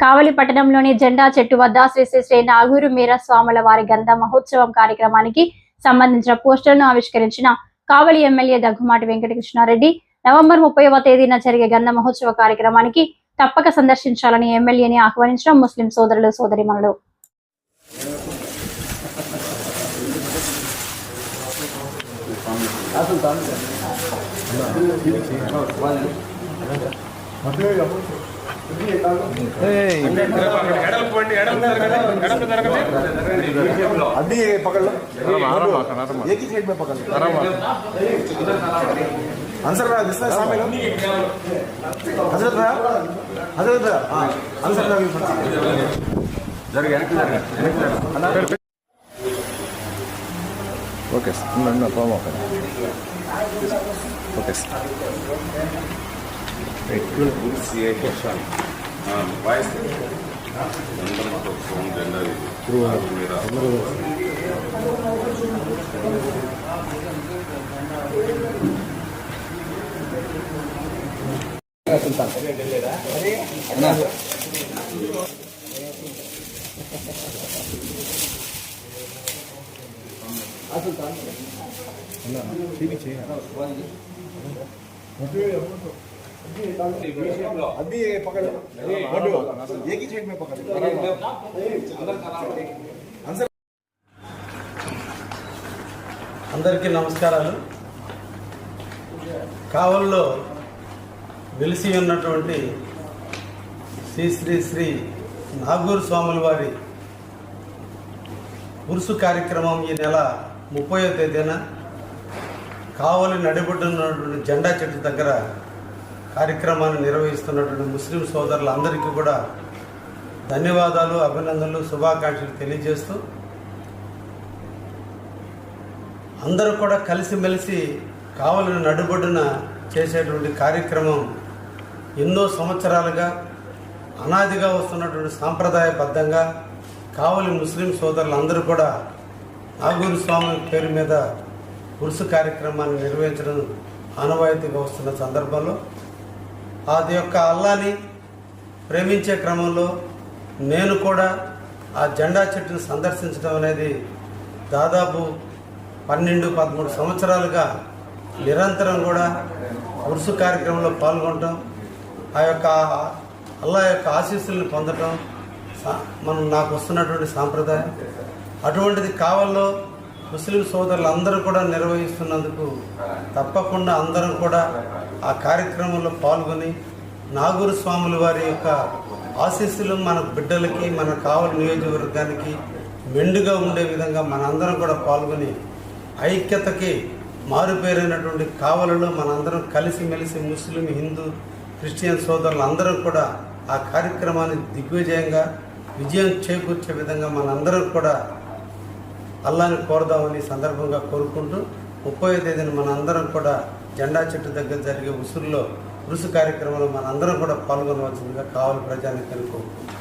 కావలి పట్టణంలోని జెండా చెట్టు వద్ద శ్రీ శ్రీ శ్రీ నాగూరు మీరా స్వాముల వారి గంధ మహోత్సవం కార్యక్రమానికి సంబంధించిన పోస్టర్ను ఆవిష్కరించిన కావలి ఎమ్మెల్యే దగ్గుమాటి వెంకటకృష్ణారెడ్డి నవంబర్ 30వ తేదీన జరిగే గంధ మహోత్సవ కార్యక్రమానికి తప్పక సందర్శించాలని ఎమ్మెల్యేని ఆహ్వానించిన ముస్లిం సోదరులు సోదరీమణులు. एक ही साइड में पकड़ आंसर भैया दिस सामने हजरत भैया हाँ आंसर भैया ओके फॉर्म ओके अभी पकड़ एक ही साइड में पकड़ అందరికీ నమస్కారాలు. కావలిలో వెలిసి ఉన్నటువంటి శ్రీ శ్రీ శ్రీ నాగూరు స్వాముల వారి ఉరుసు కార్యక్రమం ఈ నెల 30వ తేదీన కావలి నడిబొడ్డున్నటువంటి జెండా చెట్టు దగ్గర కార్యక్రమాన్ని నిర్వహిస్తున్నటువంటి ముస్లిం సోదరులందరికీ కూడా ధన్యవాదాలు, అభినందనలు, శుభాకాంక్షలు తెలియజేస్తూ అందరూ కూడా కలిసిమెలిసి కావలి నడిబొడ్డున చేసేటువంటి కార్యక్రమం ఎన్నో సంవత్సరాలుగా అనాదిగా వస్తున్నటువంటి సాంప్రదాయబద్ధంగా కావలి ముస్లిం సోదరులందరూ కూడా నాగూరు స్వామి పేరు మీద ఉరుసు కార్యక్రమాన్ని నిర్వహించడం ఆనవాయితీగా వస్తున్న సందర్భంలో అది యొక్క అల్లాని ప్రేమించే క్రమంలో నేను కూడా ఆ జెండా చెట్టును సందర్శించడం అనేది దాదాపు 12-13 సంవత్సరాలుగా నిరంతరం కూడా ఉరుసు కార్యక్రమంలో పాల్గొనటం, ఆ యొక్క అల్లా యొక్క ఆశీస్సులను పొందటం నాకు వస్తున్నటువంటి సాంప్రదాయం. అటువంటిది కావల్లో ముస్లిం సోదరులు అందరూ కూడా నిర్వహిస్తున్నందుకు తప్పకుండా అందరం కూడా ఆ కార్యక్రమంలో పాల్గొని నాగూరు స్వాముల వారి యొక్క ఆశీస్సులు మన బిడ్డలకి, మన కావలి నియోజకవర్గానికి మెండుగా ఉండే విధంగా మనందరం కూడా పాల్గొని ఐక్యతకి మారుపేరైనటువంటి కావలిలో మనందరం కలిసిమెలిసి ముస్లిం, హిందూ, క్రిస్టియన్ సోదరులు అందరం కూడా ఆ కార్యక్రమాన్ని దిగ్విజయంగా విజయం చేకూర్చే విధంగా మనందరం కూడా అల్లాని కోరదామని సందర్భంగా కోరుకుంటూ 30వ తేదీన మనందరం కూడా జెండా చెట్టు దగ్గర జరిగే ఉరుసు కార్యక్రమంలో మనందరం కూడా పాల్గొనవలసిందిగా కావలి ప్రజానికి కోరుకుంటున్నాం.